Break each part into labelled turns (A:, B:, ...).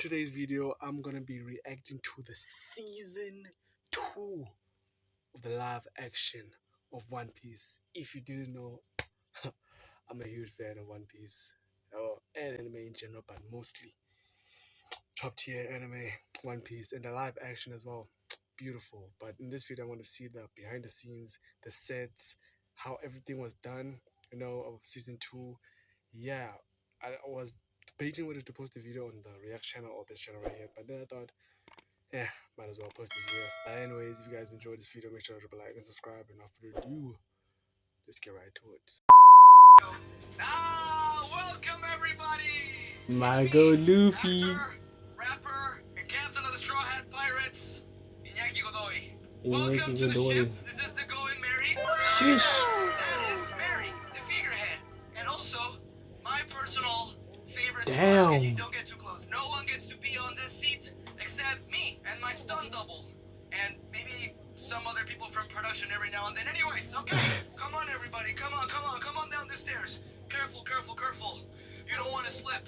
A: today's video, I'm gonna be reacting to the season 2 of the live action of One Piece. If you didn't know, I'm a huge fan of One Piece, and anime in general, but mostly top tier anime, One Piece, and the live action as well. Beautiful. But in this video, I want to see the behind the scenes, the sets, how everything was done, of season 2. Yeah, I was debating whether to post the video on the React channel or this channel right here, but then I thought, might as well post it here. But anyways, if you guys enjoyed this video, make sure to drop a like and subscribe. And without further ado, let's get right to it.
B: Welcome everybody!
A: My go Luffy!
B: Actor, rapper, and captain of the Straw Hat Pirates, Iñaki Godoy. Welcome to the ship. This is the Going Mary.
A: Sheesh.
B: That is Mary, the figurehead. And also, my personal favorite spot.
A: Damn.
B: And you don't get too close. No one gets to be on this seat except me and my stunt double. And maybe some other people from production every now and then. Anyways, okay. Come on everybody. Come on down the stairs. Careful. You don't want to slip.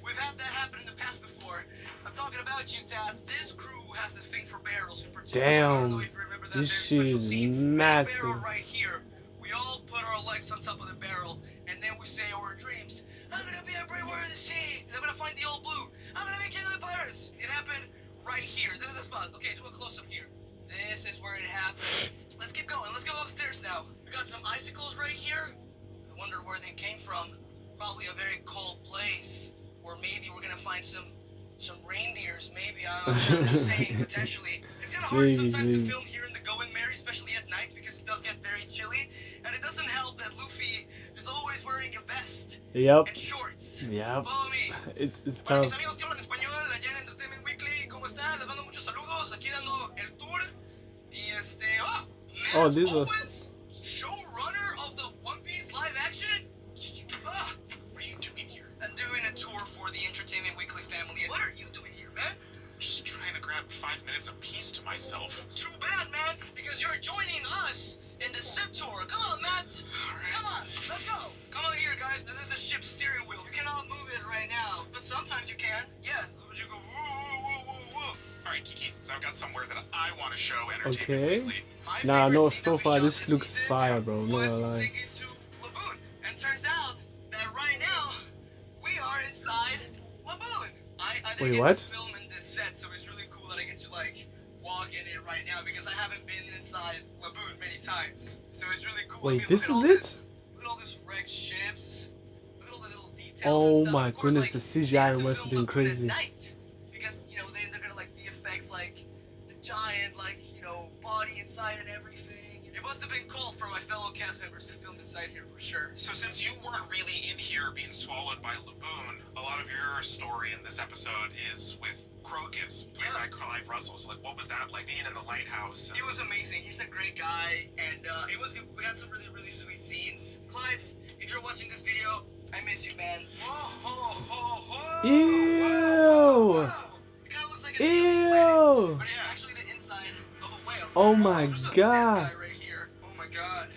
B: We've had that happen in the past before. I'm talking about you, Taz. This crew has a thing for barrels in particular. I don't know if you remember that.
A: This shit is massive.
B: That barrel right here. We all put our legs on top of the barrel, and then we say our dreams. I'm gonna be everywhere in the sea. I'm gonna find the old blue. I'm gonna be king of the pirates. It happened right here. This is the spot. Okay, do a close up here. This is where it happened. Let's keep going. Let's go upstairs now. We got some icicles right here. I wonder where they came from. Probably a very cold place. Or maybe we're gonna find some reindeers. Maybe. I'm just saying, potentially. It's kind of hard sometimes to film here in the Going Mary, especially at night, because it does get very chilly. And it doesn't help that Luffy is always wearing a vest and shorts.
A: Yep.
B: Follow me.
A: It's
B: Bueno, mis
A: tough.
B: amigos que hablan español, allá en Entertainment Weekly, ¿cómo están? Les mando muchos saludos, aquí dando el tour. Y Matt
A: this was...
B: Owens, showrunner of the One Piece live action. What are you doing here? I'm doing a tour for the Entertainment Weekly family. What are you doing here, man?
C: Just trying to grab 5 minutes of peace to myself.
B: Too bad, man, because you're joining us in the set tour. Come on, Matt.
C: Alright.
B: Come on, let's go. Come on here, guys. This is the ship's steering wheel. You cannot move it right now, but sometimes you can. Yeah, you go woo, woo, woo, woo, woo.
C: Alright, Kiki, so I've got somewhere that I want to show Entertainment
A: Okay.
C: Weekly.
B: My
A: Nah,
B: favorite
A: no,
B: scene
A: so
B: that we
A: far
B: shot
A: this looks
B: season
A: fire, bro. No
B: was
A: lie.
B: singing to Laboon. And turns out that right now we are inside Laboon. I didn't
A: Wait,
B: get
A: what?
B: to film in this set, so it's really cool that I get to walk in it right now because I haven't been inside Laboon many times. So it's really cool.
A: Wait,
B: I mean,
A: this
B: look
A: is
B: at all
A: it?
B: this, look at all these wrecked ships. Look at all the little details.
A: Oh
B: and stuff.
A: my
B: Of course,
A: goodness, the
B: they had
A: CGI
B: to
A: must have
B: film
A: been
B: Laboon
A: crazy.
B: At night because they're gonna VFX the giant body inside and everything. It must have been cool for my fellow cast members to film inside here for sure.
C: So since you weren't really in here being swallowed by Laboon, a lot of your story in this episode is with Crocus, played by Clive Russell. So what was that like, being in the lighthouse?
B: It was amazing. He's a great guy, and we had some really, really sweet scenes. Clive, if you're watching this video, I miss you, man. Whoa.
A: Ew.
B: Wow. It kind of looks like an alien planet, but it's actually the inside of a whale.
A: Oh my
B: There's a dead
A: god.
B: guy right here. Oh my god.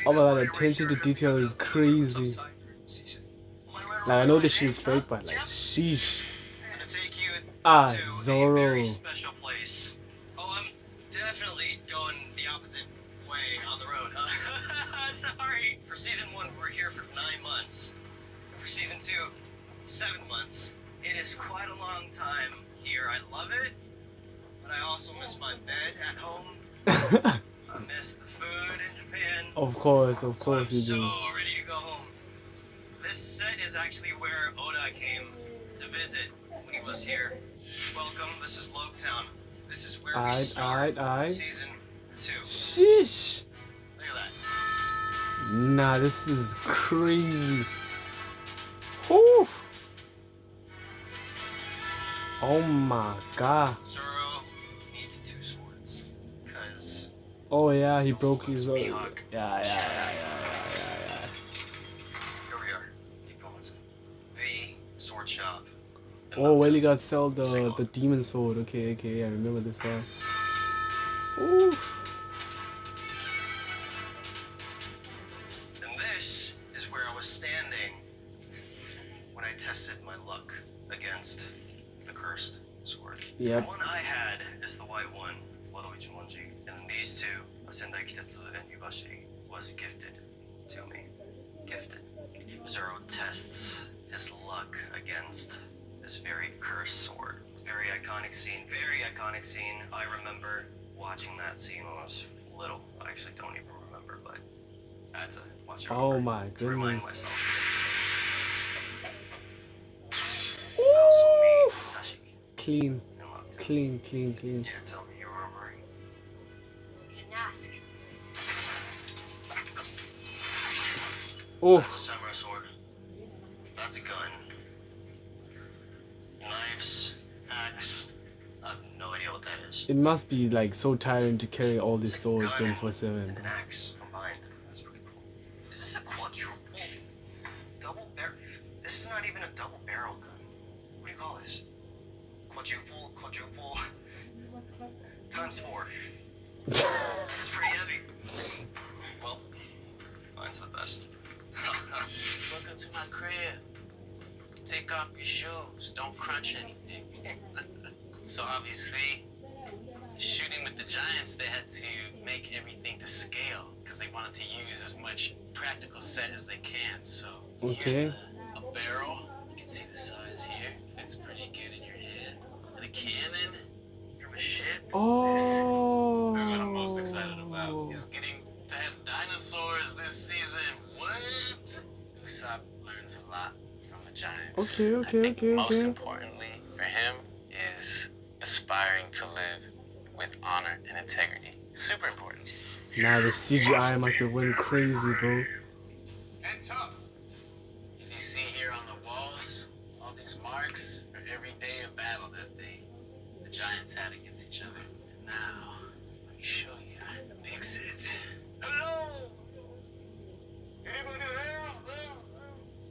A: Oh my god, attention to detail is crazy. Like, I know this shit is fake, but like, sheesh.
D: I'm gonna take you
A: Ah,
D: to
A: Zoro.
D: a very special place. Oh, I'm definitely going the opposite way on the road. Sorry. For season 1, we're here for 9 months. And for season 2, 7 months. It is quite a long time here. I love it, but I also miss my bed at home. I miss the food in Japan.
A: Of course
D: So I'm
A: you
D: so
A: do.
D: ready to go home. This set is actually where Oda came to visit when he was here. Welcome, this is Lobetown. This is where we start season 2.
A: Sheesh.
D: Look at that.
A: Nah, this is crazy. Whew. Oh my god.
D: Zoro needs 2 swords. Cause
A: Oh yeah, he broke his own.
D: Mihawk.
A: Yeah.
D: here we are. Keep going. The sword shop. in
A: Oh, well,
D: Lobetown.
A: you got sell the
D: Single.
A: demon sword. Okay, I remember this part. Oof.
D: And this is where I was standing when I tested my luck against the cursed. sword.
A: Yep.
D: The one I had is the white one, Wado Ichimonji. And then these two, Sendai Kitetsu and Yubashi, was gifted to me. Gifted. Zoro tests his luck against this very cursed sword. It's a very iconic scene. Very iconic scene. I remember watching that scene when I was little. I actually don't even remember, but I had to watch it.
A: Oh my
D: to remind
A: goodness.
D: myself. I also made Tashiki
A: Clean,
D: and loved it.
A: clean, clean, clean.
D: You didn't tell me you were a Marine.
E: You didn't ask.
A: Oh,
D: That's a samurai sword. That's a gun. Knives, axe. I have no idea what that is.
A: it must be like so tiring to carry all these
D: It's a
A: swords
D: gun
A: 24/7.
D: and an axe combined. That's pretty cool. Is this a quadruple double barrel? This is not even a double barrel gun. What do you call this? Quadruple. Times 4. It's pretty heavy. Well, mine's the best.
F: Welcome to my crib. Take off your shoes. Don't crunch anything. So obviously, shooting with the Giants, they had to make everything to scale because they wanted to use as much practical set as they can. So here's
A: Okay.
F: a barrel. You can see the size here. Fits pretty good in your hand. And a cannon from a ship.
A: Oh.
F: This is what I'm most excited about. Is getting to have dinosaurs this season. What? Usopp learns a lot from the Giants.
A: Okay,
F: I think most
A: okay.
F: importantly for him is aspiring to live with honor and integrity. Super important.
A: Nah, the CGI must have went crazy, bro.
C: And tough.
F: If you see here on the walls, all these marks are every day of battle that the Giants had against each other. And now, let me show you the big set. Hello! Anybody there?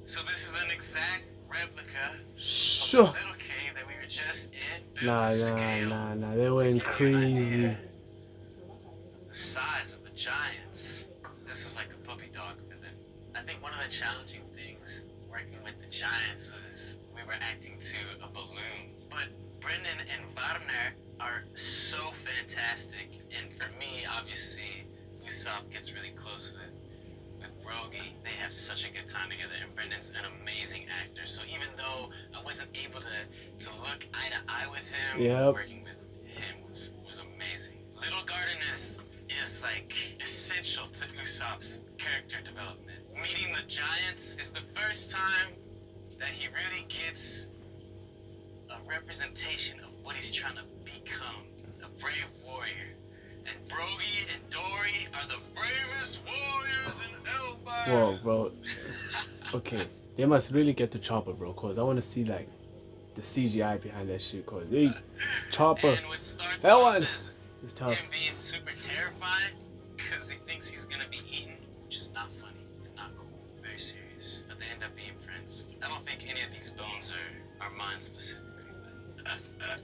F: So this is an exact replica of the
A: Sure.
F: little cave that we were just in, built to scale.
A: Nah. They went
F: To give you an
A: crazy.
F: idea of the size of the Giants. This was like a puppy dog for them. I think one of the challenging things working with the Giants was we were acting to a balloon. But Brendan and Warner are so fantastic. And for me, obviously, Usopp gets really close with Brogy. They have such a good time together, and Brendan's an amazing actor. So even though I wasn't able to look eye to eye with him,
A: Yep.
F: working with him was amazing. Little Garden is like essential to Usopp's character development. Meeting the Giants is the first time that he really gets a representation of what he's trying to become, a brave warrior. And Brogy and Dory are the bravest warriors in Elbire.
A: Whoa, bro. Okay, they must really get to Chopper, bro, cause I want to see like the CGI behind that shit. Cause they Chopper,
F: And what starts
A: that
F: off
A: one
F: as
A: is tough.
F: him being super terrified because he thinks he's gonna be eaten, which is not funny and not cool. Very serious. But they end up being friends. I don't think any of these bones are mine specifically. But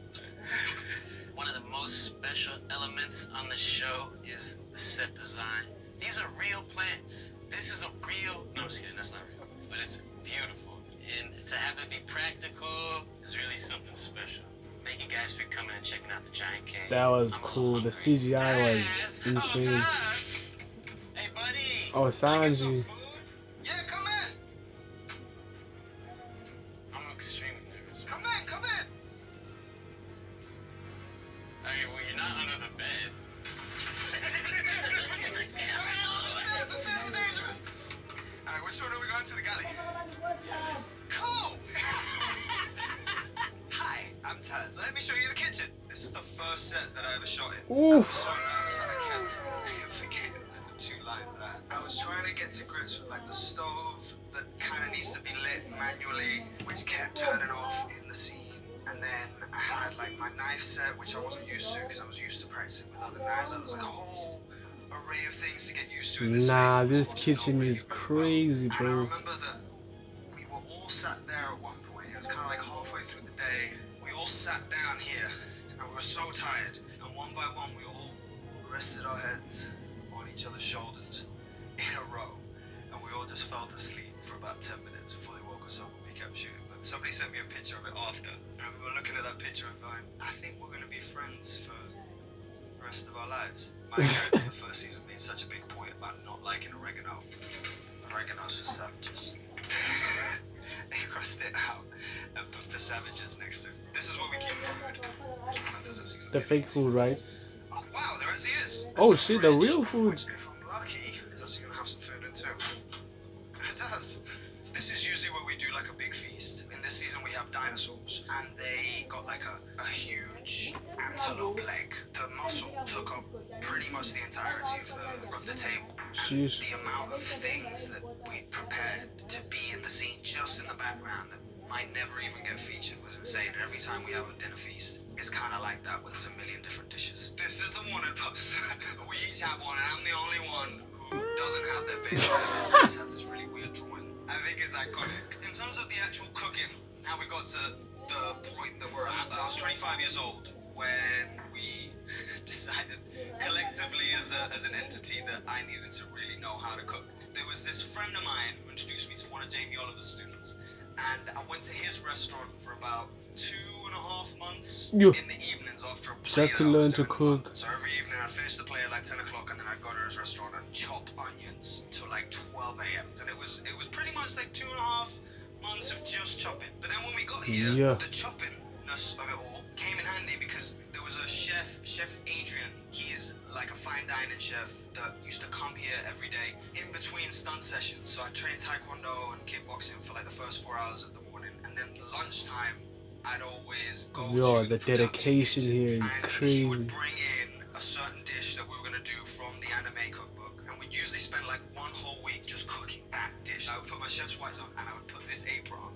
F: one of the most special elements on the show is the set design. These are real plants. This is a real. No, I'm just kidding. That's not real. But it's beautiful. And to have it be practical is really something special. Thank you guys for coming and checking out the Giant Cave.
A: That was
F: I'm a little
A: cool. The
F: hungry.
A: CGI was
F: Taz!
A: insane.
F: Oh, Taz! Hey, buddy!
A: Oh,
F: Can I get some
A: Sanji.
F: food? Yeah, come in! I'm extremely nervous. Come in, come in! Okay, well, you're not under the bed. Alright, which one are we going to? The galley? Cool!
B: Hi, I'm Taz. Let me show you the kitchen. This is the first set that I ever shot in.
A: Ooh.
B: I was so nervous and I kept forgetting the 2 lines that I was trying to get to grips with like the stove that kind of needs to be lit manually, which kept turning off in the scene. And then I had like my knife set, which I wasn't used to because I was used to practicing with other knives. That was like a whole array of things to get used to in this
A: Nah,
B: space.
A: this kitchen is crazy,
B: And I
A: bro.
B: remember that we were all sat there at one point. It was kind of like halfway through the day. We all sat down here, and we were so tired. And one by one, we all rested our heads on each other's shoulders in a row. And we all just fell asleep for about 10 minutes before they woke us up and we kept shooting. But somebody sent me a picture of it after. And I remember looking at that picture and going, fine. I think we're gonna be friends for the rest of our lives. My character in the first season made such a big point about not liking oregano. Oregano's for savages. They crossed it out and put for savages next to it. This is where we keep food.
A: The fake food, right?
B: Oh wow, there actually is.
A: Oh
B: There's
A: shit,
B: a
A: the
B: fridge,
A: real food.
B: Which, if I'm lucky, is actually gonna have some food in too. It does. This is usually where we do like a big feast. In this season we have dinosaurs, and they got like a huge antelope leg. The muscle took up pretty much the entirety of the table. And
A: Sheesh.
B: the amount of things that we prepared to be in the scene just in the background that might never even get featured was insane. And every time we have a dinner feast, it's kind of like that, where there's a million different dishes. This is the wanted poster. We each have one, and I'm the only one who doesn't have their face on it. It just has this really weird drawing. I think it's iconic. In terms of the actual cooking, now we got to the point that we're at. I was 25 years old when we decided collectively as an entity that I needed to really know how to cook. There was this friend of mine who introduced me to one of Jamie Oliver's students, and I went to his restaurant for about 2.5 months in the evenings after a play.
A: Just to learn to cook.
B: So every evening I'd finish the play at like 10 o'clock, and then I'd go to his restaurant and chop onions till like 12 a.m. And it was pretty much like 2.5 months of just chopping. But then when we got here, the choppingness of it all came in handy because there was a Chef Adrian. He's like a fine dining chef that used to come here every day in between stunt sessions. So I trained taekwondo and kickboxing for like the first 4 hours of the morning, and then lunchtime I'd always go to
A: the dedication here is
B: and
A: crazy.
B: he would bring in a certain dish that we were gonna do from the anime cookbook, and we'd usually spend like one whole week just cooking that dish. I would put my chef's whites on, and I would put this apron on,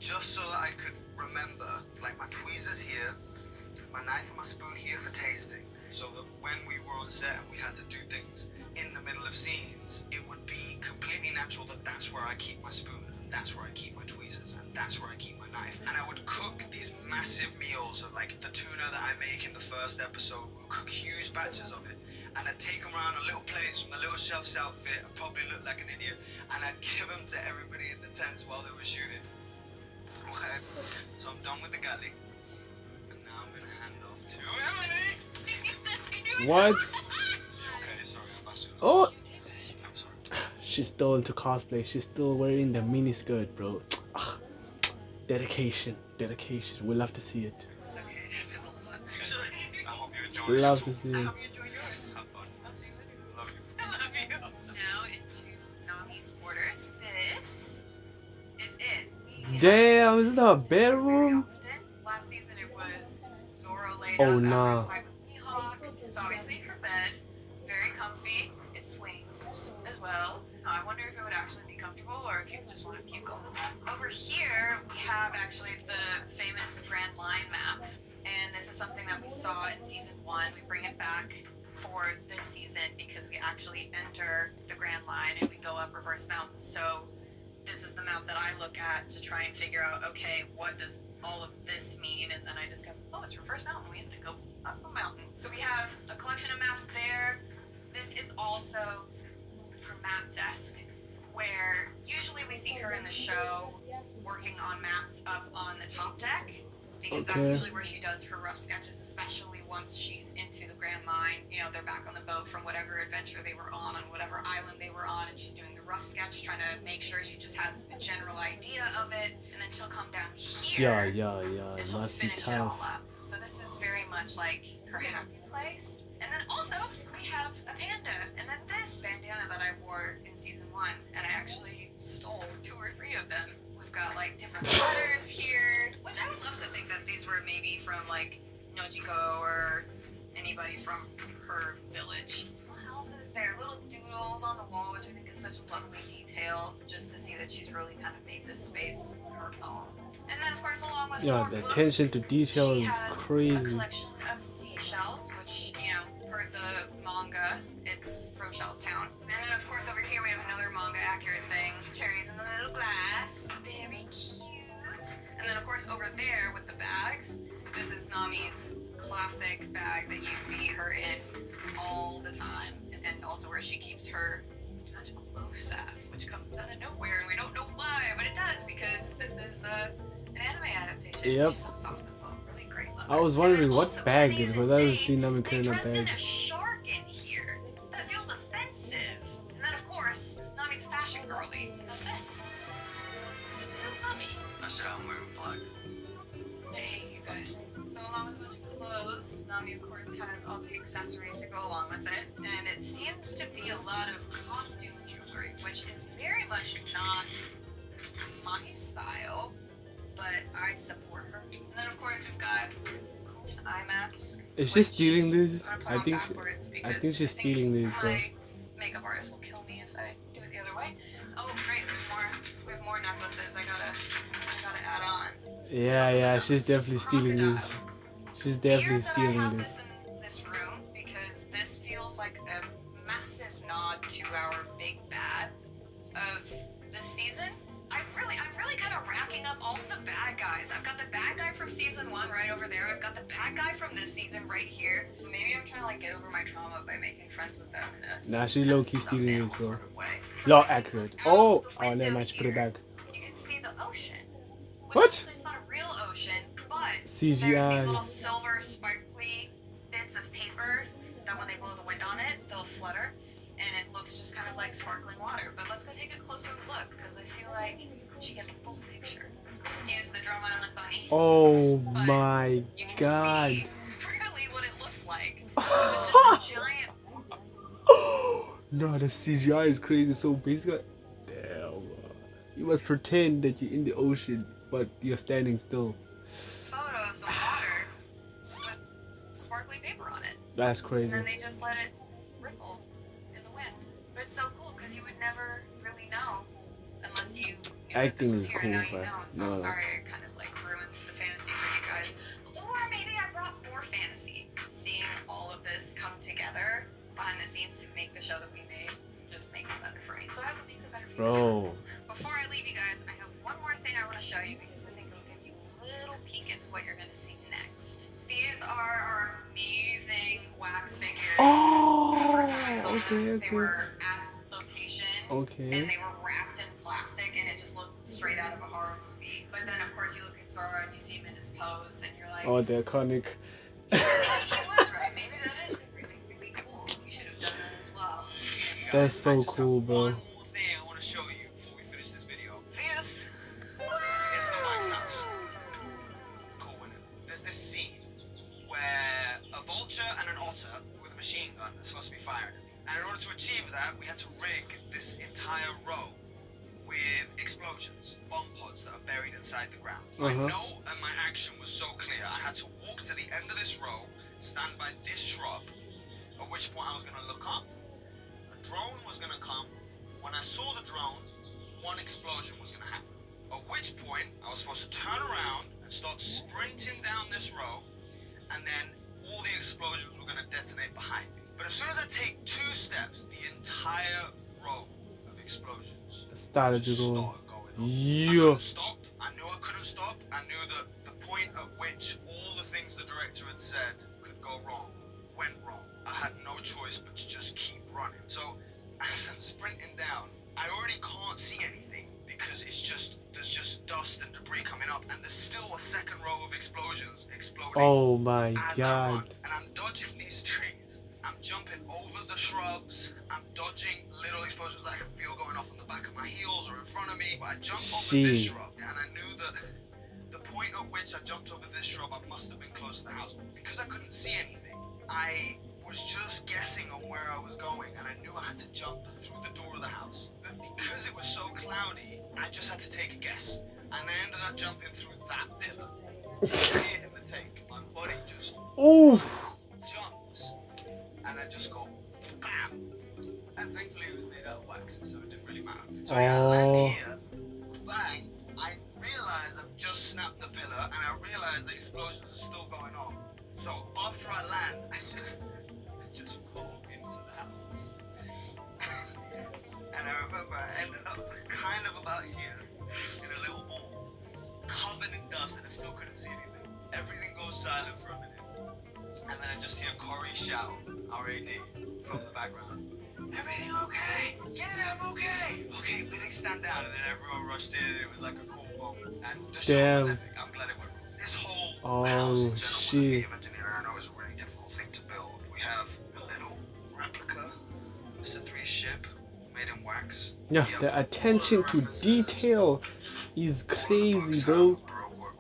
B: just so that I could remember, like, my tweezers here, my knife and my spoon here for tasting, so that when we were on set and we had to do things in the middle of scenes, it would be completely natural that that's where I keep my spoon, and that's where I keep my tweezers, and that's where I keep my knife. And I would cook these massive meals of like the tuna that I make in the first episode. We would cook huge batches of it, and I'd take them around on little plates from the little chef's outfit. I'd probably look like an idiot, and I'd give them to everybody in the tents while they were shooting. So I'm done with the galley, and now I'm gonna hand off to Emily.
A: What?
B: Okay, sorry, I'm busting.
A: Oh,
B: I'm sorry.
A: she's still into cosplay. She's still wearing the mini skirt, bro. Dedication. We'll love to see it.
E: It's okay. It's a lot, actually.
B: I hope you enjoy it.
A: Love to see
E: I
A: it.
E: hope you enjoy yours.
B: Have fun.
E: I'll see you later.
B: Love you.
E: I love you. Now into Nami's quarters. This is it. We
A: Damn, is that a
E: very
A: bedroom?
E: often. Last season it was Zoro laid
A: Oh,
E: up
A: nah.
E: after his fight with Mihawk. It's obviously her bed. Very comfy. It swings as well. I wonder if it would actually be comfortable or if you just want to puke all the time. Over here, we have actually the famous Grand Line map. And this is something that we saw in season 1. We bring it back for this season because we actually enter the Grand Line and we go up Reverse Mountain. So this is the map that I look at to try and figure out, okay, what does all of this mean? And then I discover, oh, it's Reverse Mountain. We have to go up a mountain. So we have a collection of maps there. This is also her map desk, where usually we see her in the show working on maps up on the top deck, because that's usually where she does her rough sketches, especially once she's into the Grand Line. You know, they're back on the boat from whatever adventure they were on whatever island they were on, and she's doing the rough sketch, trying to make sure she just has a general idea of it, and then she'll come down here and she'll finish it all up. So this is very much like her happy place. And then also, we have a panda, and then this bandana that I wore in season 1, and I actually stole 2 or 3 of them. We've got like different letters here, which I would love to think that these were maybe from like Nojiko or anybody from her village. What else is there? Little doodles on the wall, which I think is such a lovely detail, just to see that she's really kind of made this space her own. And then, of course, along with more
A: the
E: books,
A: attention to detail
E: she
A: is
E: has
A: crazy.
E: a collection of seashells, which, you know, per the manga, it's from Shellstown. And then, of course, over here we have another manga-accurate thing. Cherries in the little glass. Very cute. And then, of course, over there with the bags, this is Nami's classic bag that you see her in all the time. And also where she keeps her magical bow staff, which comes out of nowhere, and we don't know why, but it does, because this is an anime adaptation.
A: Yep.
E: She's so soft as well. Really great love
A: I
E: it.
A: was
E: And
A: wondering
E: then
A: what
E: also,
A: bag
E: which I think
A: is,
E: is
A: because I haven't
E: insane,
A: seen Nami
E: they
A: carrying a
E: dressed in
A: bag.
E: a shark in here. That feels offensive. And then of course, Nami's a fashion girly. How's this? Still Nami.
D: I said I'm wearing black.
E: I hate you guys. So along with a bunch of clothes, Nami of course has all the accessories to go along with it. And it seems to be a lot of costume jewelry, which is very much not my style, but I support her. And then of course we've got an eye mask.
A: Is she stealing this?
E: I'm
A: I
E: gonna put
A: think
E: on
A: she,
E: backwards
A: I
E: because
A: think she's stealing this, bro.
E: my makeup artist will kill me if I do it the other way. Oh great, we have more necklaces I gotta add on.
A: Yeah, she's definitely stealing this. She's definitely
E: Weird that I
A: stealing
E: have
A: this.
E: this in this room because this feels like a massive nod to our big bad of this season. I'm really kind of racking up all of the bad guys. I've got the bad guy from season 1 right over there. I've got the bad guy from this season right here. Maybe I'm trying to like get over my trauma by making friends with them in a
A: Nah, she's low-key stealing this, bro.
E: sort of way.
A: Not accurate. Oh,
E: The
A: never
E: window
A: mind, she put it
E: here,
A: back.
E: you can see the ocean. Which
A: What?
E: obviously it's not a real ocean, but
A: CGI.
E: there's these little silver sparkly bits of paper that when they blow the wind on it, they'll flutter. And it looks just kind of like sparkling water. But let's go take a closer look, because I feel like she get the full picture. Excuse the Drum Island bunny.
A: Oh
E: But
A: my
E: you can
A: god.
E: see really what it looks like, which is just a giant.
A: No, the CGI is crazy. So basically, damn, you must pretend that you're in the ocean, but you're standing still.
E: Photos of water with sparkly paper on it.
A: That's
E: And
A: crazy.
E: then they just let it ripple in the wind. But it's so cool because you would never really know unless you knew that this
A: Acting
E: was
A: is
E: here.
A: cool,
E: And now you
A: but
E: know. And so
A: no.
E: I'm sorry I kind of like ruined the fantasy for you guys. Or maybe I brought more fantasy. Seeing all of this come together behind the scenes to make the show that we made just makes it better for me. So I hope it makes it better for you too.
A: Bro.
E: Before I leave you guys, I have one more thing I want to show you because I think it'll give you a little peek into what you're going to see next. These are our amazing wax figures.
A: Oh,
E: The first time I saw
A: okay,
E: them, they
A: okay.
E: were at location
A: Okay.
E: and they were wrapped in plastic and it just looked straight out of a horror movie. But then of course you look at Zoro and you see him in his pose and you're like,
A: Oh, the iconic.
E: yeah, maybe he was right. Maybe that is really, really cool. You should have done that as well.
A: That's so cool, bro.
B: One more thing I want to show you before we finish this video. This is the wax house. It's cool, isn't it? There's this scene where a vulture and an otter with a machine gun are supposed to be firing at me. And in order to achieve that, we had to rig this entire row with explosions, bomb pods that are buried inside the ground. I know that my action was so clear. I had to walk to the end of this row, stand by this shrub, at which point I was going to look up. A drone was going to come. When I saw the drone, one explosion was going to happen. At which point, I was supposed to turn around and start sprinting down this row, and then all the explosions were going to detonate behind me. But as soon as I take 2 steps, the entire row of explosions
A: Started to
B: just
A: go.
B: started going on. I
A: Yeah.
B: couldn't stop. I knew I couldn't stop. I knew that the point at which all the things the director had said could go wrong went wrong. I had no choice but to just keep running. So as I'm sprinting down, I already can't see anything because there's just dust and debris coming up, and there's still a second row of explosions exploding.
A: Oh my
B: As I run,
A: god.
B: and I'm dodging these trees. I'm jumping over the shrubs. I'm dodging little explosions that I can feel going off on the back of my heels or in front of me. But I jumped over this
A: Shit.
B: shrub, and I knew that the point at which I jumped over this shrub, I must have been close to the house. Because I couldn't see anything, I was just guessing on where I was going, and I knew I had to jump through the door of the house. But because it was so cloudy, I just had to take a guess. And I ended up jumping through that pillar. You can see it in the take. My body just
A: Ooh.
B: jumps, and I just go bam. And thankfully it was made out of wax, so it didn't really matter. So yeah, I land here, bang. I realize I've just snapped the pillar, and I realize the explosions are still going off. So after I land, I just fall into the house. And I remember I ended up kind of about here in a little ball, covered in dust, and I still couldn't see anything. Everything goes silent for a minute. And then I just hear Corey shout, R.A.D., from the background. Everything okay? Yeah, I'm okay. Okay, medics stand down. And then everyone rushed in, and it was like a cool moment. And the show was
A: Damn.
B: epic. I'm glad it went wrong. This whole
A: Oh,
B: house in general was a
A: shit.
B: feat of engineering. I know it was a really difficult thing to build. We have a little replica, Mr. Three's ship, made in wax.
A: Yeah, the attention to detail is crazy, bro.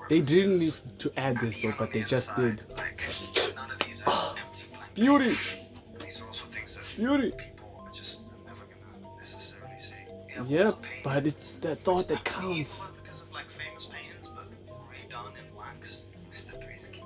A: They didn't need to add this, bro, but they just did.
B: Like, none of these are empty blank
A: Beauty,
B: pages. And these are also things that
A: beauty.
B: people are just never gonna necessarily see. We have
A: Yep,
B: wall paintings,
A: but it's the thought that
B: which I believe
A: counts.
B: were because of like famous paintings, but redone in wax. Mr. Three's keys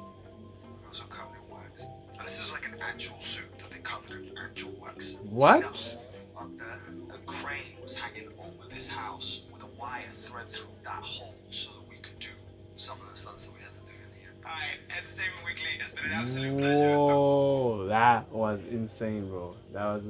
B: were also covered in wax. And this is like an actual suit that they covered in actual wax.
A: What?
B: See that up there? A crane was hanging over this house with a wire thread through that hole so that we could do some of the stunts that we had to do in here. Hi, Entertainment Weekly. It's been an absolute pleasure.
A: Whoa, that was insane, bro. That was